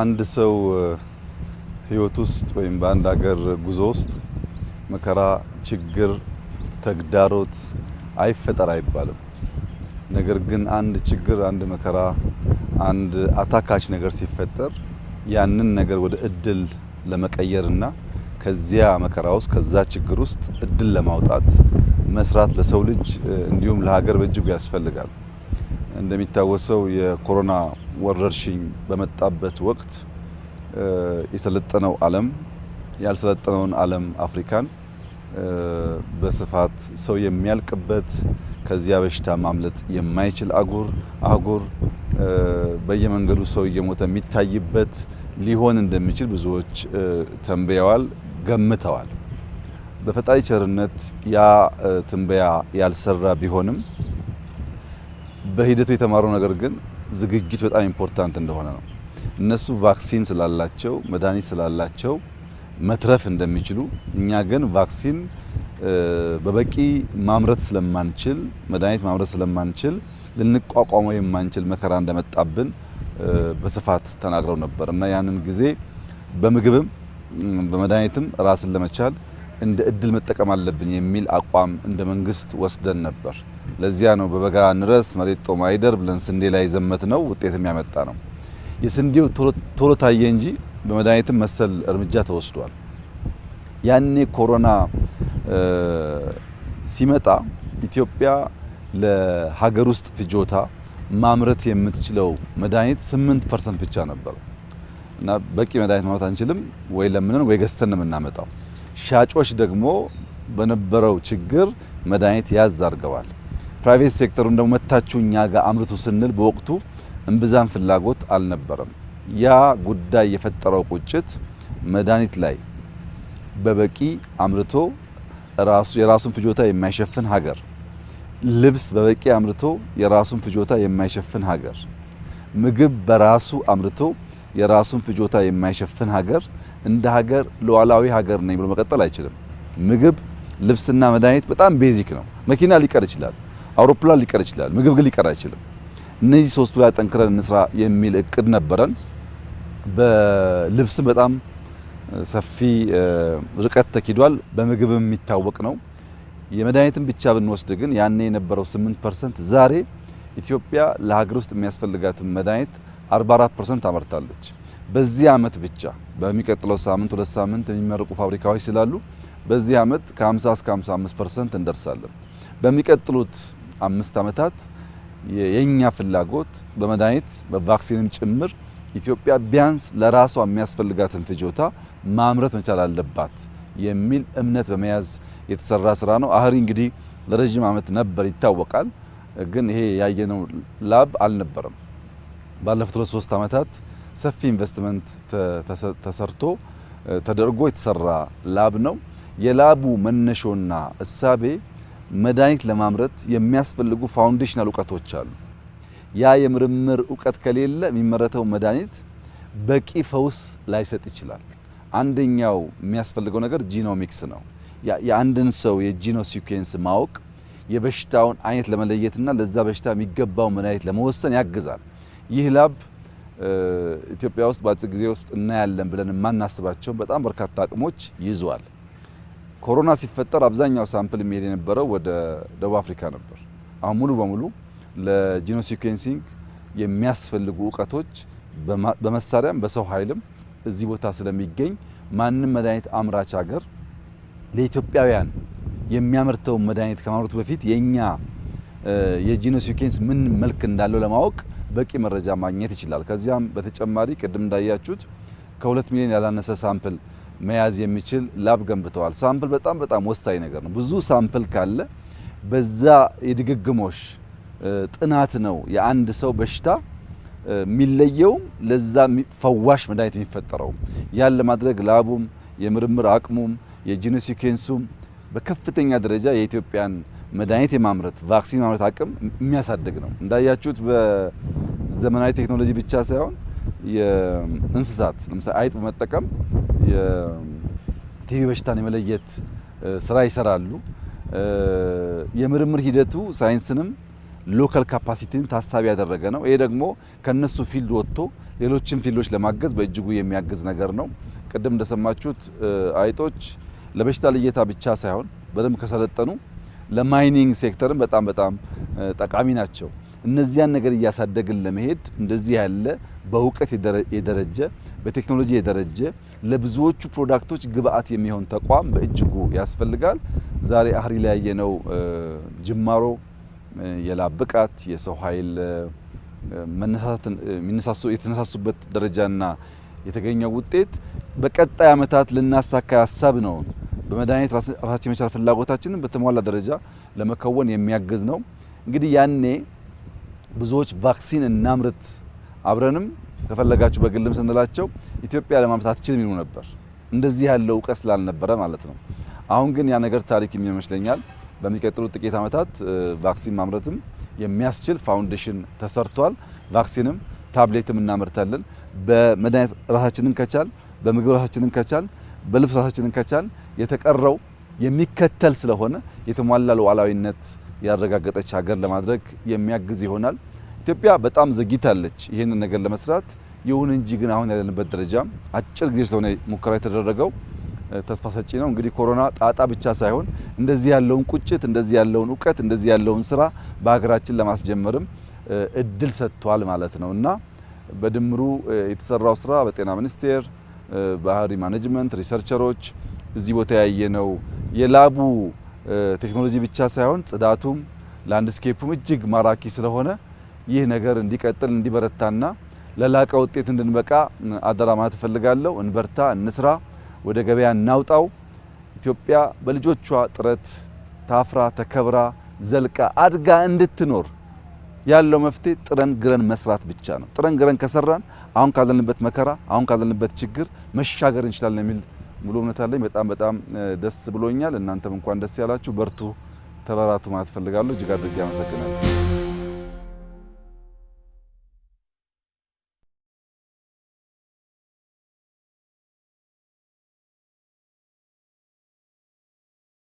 በአንድ ሰው ህይወት ውስጥ ወይም በአንድ ሀገር ጉዞ ውስጥ መከራ፣ ችግር፣ ተግዳሮት አይፈጠር አይባልም። ነገር ግን አንድ ችግር፣ አንድ መከራ፣ አንድ አታካች ነገር ሲፈጠር ያንን ነገር ወደ እድል ለመቀየርና ከዚያ መከራ ውስጥ ከዛ ችግር ውስጥ እድል ለማውጣት መስራት ለሰው ልጅ እንዲሁም ለሀገር በእጅጉ ያስፈልጋል። እንደሚታወሰው የኮሮና ወረርሽኝ በመጣበት ወቅት የሰለጠነው ዓለም ያልሰለጠነውን ዓለም አፍሪካን በስፋት ሰው የሚያልቅበት ከዚያ በሽታ ማምለጥ የማይችል አህጉር በየመንገዱ ሰው እየሞተ የሚታይበት ሊሆን እንደሚችል ብዙዎች ተንበየዋል፣ ገምተዋል። በፈጣሪ ቸርነት ያ ትንበያ ያልሰራ ቢሆንም በሂደቱ የተማረው ነገር ግን ዝግጅት በጣም ኢምፖርታንት እንደሆነ ነው። እነሱ ቫክሲን ስላላቸው መድኃኒት ስላላቸው መትረፍ እንደሚችሉ፣ እኛ ግን ቫክሲን በበቂ ማምረት ስለማንችል መድኃኒት ማምረት ስለማንችል ልንቋቋመው የማንችል መከራ እንደመጣብን በስፋት ተናግረው ነበር እና ያንን ጊዜ በምግብም በመድኃኒትም ራስን ለመቻል እንደ እድል መጠቀም አለብን የሚል አቋም እንደ መንግስት ወስደን ነበር። ለዚያ ነው በበጋ እንረስ መሬት ጦም አይደር ብለን ስንዴ ላይ ዘመት ነው ውጤትም ያመጣ ነው። የስንዴው ቶሎ ታየ እንጂ በመድኃኒትም መሰል እርምጃ ተወስዷል። ያኔ ኮሮና ሲመጣ ኢትዮጵያ ለሀገር ውስጥ ፍጆታ ማምረት የምትችለው መድኃኒት 8% ብቻ ነበር እና በቂ መድኃኒት ማምረት አንችልም፣ ወይ ለምንን ወይ ገዝተን ነው የምናመጣው። ሻጮች ደግሞ በነበረው ችግር መድኃኒት ያዝ አድርገዋል። ፕራይቬት ሴክተሩን ደግሞ መታችሁ እኛ ጋር አምርቱ ስንል በወቅቱ እምብዛም ፍላጎት አልነበረም። ያ ጉዳይ የፈጠረው ቁጭት መድኃኒት ላይ በበቂ አምርቶ የራሱን ፍጆታ የማይሸፍን ሀገር፣ ልብስ በበቂ አምርቶ የራሱን ፍጆታ የማይሸፍን ሀገር፣ ምግብ በራሱ አምርቶ የራሱን ፍጆታ የማይሸፍን ሀገር እንደ ሀገር ሉዓላዊ ሀገር ነኝ ብሎ መቀጠል አይችልም። ምግብ፣ ልብስና መድኃኒት በጣም ቤዚክ ነው። መኪና ሊቀር ይችላል፣ አውሮፕላን ሊቀር ይችላል፣ ምግብ ግን ሊቀር አይችልም። እነዚህ ሶስቱ ላይ ጠንክረን እንስራ የሚል እቅድ ነበረን። በልብስም በጣም ሰፊ ርቀት ተኪዷል። በምግብም የሚታወቅ ነው። የመድኃኒትን ብቻ ብንወስድ ግን ያኔ የነበረው 8% ዛሬ ኢትዮጵያ ለሀገር ውስጥ የሚያስፈልጋትን መድኃኒት 44% አመርታለች። በዚህ አመት ብቻ በሚቀጥለው ሳምንት 2 ሳምንት የሚመረቁ ፋብሪካዎች ስላሉ በዚህ አመት ከ50 እስከ 55% እንደርሳለን። በሚቀጥሉት 5 አመታት የኛ ፍላጎት በመድኃኒት በቫክሲንም ጭምር ኢትዮጵያ ቢያንስ ለራሷ የሚያስፈልጋትን ፍጆታ ማምረት መቻል አለባት የሚል እምነት በመያዝ የተሰራ ስራ ነው። አህሪ እንግዲህ ለረጅም አመት ነበር ይታወቃል፣ ግን ይሄ ያየነው ላብ አልነበረም። ባለፉት 3 አመታት ሰፊ ኢንቨስትመንት ተሰርቶ ተደርጎ የተሰራ ላብ ነው። የላቡ መነሾና እሳቤ መድኃኒት ለማምረት የሚያስፈልጉ ፋውንዴሽናል እውቀቶች አሉ። ያ የምርምር እውቀት ከሌለ የሚመረተው መድኃኒት በቂ ፈውስ ላይሰጥ ይችላል። አንደኛው የሚያስፈልገው ነገር ጂኖሚክስ ነው። የአንድን ሰው የጂኖ ሲኩዌንስ ማወቅ የበሽታውን አይነት ለመለየትና ለዛ በሽታ የሚገባው መድኃኒት ለመወሰን ያግዛል። ይህ ላብ ኢትዮጵያ ውስጥ በአጭር ጊዜ ውስጥ እናያለን ብለን የማናስባቸው በጣም በርካታ አቅሞች ይዟል። ኮሮና ሲፈጠር አብዛኛው ሳምፕል የሚሄድ የነበረው ወደ ደቡብ አፍሪካ ነበር። አሁን ሙሉ በሙሉ ለጂኖ ሲኩዌንሲንግ የሚያስፈልጉ እውቀቶች በመሳሪያም በሰው ኃይልም እዚህ ቦታ ስለሚገኝ ማንም መድኃኒት አምራች ሀገር ለኢትዮጵያውያን የሚያመርተው መድኃኒት ከማምረቱ በፊት የኛ የጂኖ ሲኩዌንስ ምን መልክ እንዳለው ለማወቅ በቂ መረጃ ማግኘት ይችላል። ከዚያም በተጨማሪ ቅድም እንዳያችሁት ከ2 ሚሊዮን ያላነሰ ሳምፕል መያዝ የሚችል ላብ ገንብተዋል። ሳምፕል በጣም ወሳኝ ነገር ነው። ብዙ ሳምፕል ካለ በዛ የድግግሞሽ ጥናት ነው የአንድ ሰው በሽታ የሚለየው፣ ለዛ ፈዋሽ መድኃኒት የሚፈጠረው። ያን ለማድረግ ላቡም የምርምር አቅሙም የጂኖ ሲኩዌንሱም በከፍተኛ ደረጃ የኢትዮጵያን መድኃኒት የማምረት ቫክሲን የማምረት አቅም የሚያሳድግ ነው። እንዳያችሁት በዘመናዊ ቴክኖሎጂ ብቻ ሳይሆን የእንስሳት ለምሳሌ አይጥ በመጠቀም የቲቪ በሽታን የመለየት ስራ ይሰራሉ። የምርምር ሂደቱ ሳይንስንም ሎካል ካፓሲቲን ታሳቢ ያደረገ ነው። ይሄ ደግሞ ከነሱ ፊልድ ወጥቶ ሌሎችን ፊልዶች ለማገዝ በእጅጉ የሚያግዝ ነገር ነው። ቅድም እንደሰማችሁት አይጦች ለበሽታ ልየታ ብቻ ሳይሆን በደንብ ከሰለጠኑ ለማይኒንግ ሴክተርም በጣም ጠቃሚ ናቸው። እነዚያን ነገር እያሳደግን ለመሄድ እንደዚህ ያለ በእውቀት የደረጀ በቴክኖሎጂ የደረጀ ለብዙዎቹ ፕሮዳክቶች ግብአት የሚሆን ተቋም በእጅጉ ያስፈልጋል። ዛሬ አህሪ ላይ ያየነው ጅማሮ የላብ ብቃት የሰው ኃይል የተነሳሱበት ደረጃና የተገኘው ውጤት በቀጣይ ዓመታት ልናሳካ ያሳብ ነው። በመድኃኒት ራሳችን የመቻል ፍላጎታችንን በተሟላ ደረጃ ለመከወን የሚያግዝ ነው። እንግዲህ ያኔ ብዙዎች ቫክሲን እናምርት አብረንም ከፈለጋችሁ በግልም ስንላቸው ኢትዮጵያ ለማምረት አትችልም ይሉ ነበር። እንደዚህ ያለው እውቀት ስላልነበረ ማለት ነው። አሁን ግን ያ ነገር ታሪክ የሚመስለኛል። በሚቀጥሉት ጥቂት ዓመታት ቫክሲን ማምረትም የሚያስችል ፋውንዴሽን ተሰርቷል። ቫክሲንም ታብሌትም እናመርታለን። በመድኃኒት ራሳችንን ከቻል፣ በምግብ ራሳችንን ከቻል፣ በልብስ ራሳችንን ከቻል የተቀረው የሚከተል ስለሆነ የተሟላ ሉዓላዊነት ያረጋገጠች ሀገር ለማድረግ የሚያግዝ ይሆናል። ኢትዮጵያ በጣም ዘግይታለች ይህንን ነገር ለመስራት። ይሁን እንጂ ግን አሁን ያለንበት ደረጃ አጭር ጊዜ ስለሆነ ሙከራ የተደረገው ተስፋ ሰጪ ነው። እንግዲህ ኮሮና ጣጣ ብቻ ሳይሆን እንደዚህ ያለውን ቁጭት፣ እንደዚህ ያለውን እውቀት፣ እንደዚህ ያለውን ስራ በሀገራችን ለማስጀመርም እድል ሰጥቷል ማለት ነው እና በድምሩ የተሰራው ስራ በጤና ሚኒስቴር፣ ባህሪ ማኔጅመንት፣ ሪሰርቸሮች እዚህ ቦታ ያየነው የላቡ ቴክኖሎጂ ብቻ ሳይሆን ጽዳቱም ላንድስኬፑም እጅግ ማራኪ ስለሆነ ይህ ነገር እንዲቀጥል እንዲበረታና ለላቀ ውጤት እንድንበቃ አደራ ማለት እፈልጋለሁ። እንበርታ፣ እንስራ፣ ወደ ገበያ እናውጣው። ኢትዮጵያ በልጆቿ ጥረት ታፍራ ተከብራ ዘልቃ አድጋ እንድትኖር ያለው መፍትሄ ጥረን ግረን መስራት ብቻ ነው። ጥረን ግረን ከሰራን አሁን ካለንበት መከራ አሁን ካለንበት ችግር መሻገር እንችላለን የሚል ሙሉ እምነት አለኝ። በጣም ደስ ብሎኛል። እናንተም እንኳን ደስ ያላችሁ። በርቱ፣ ተበራቱ ማለት ፈልጋለሁ። እጅግ አድርጌ አመሰግናለሁ።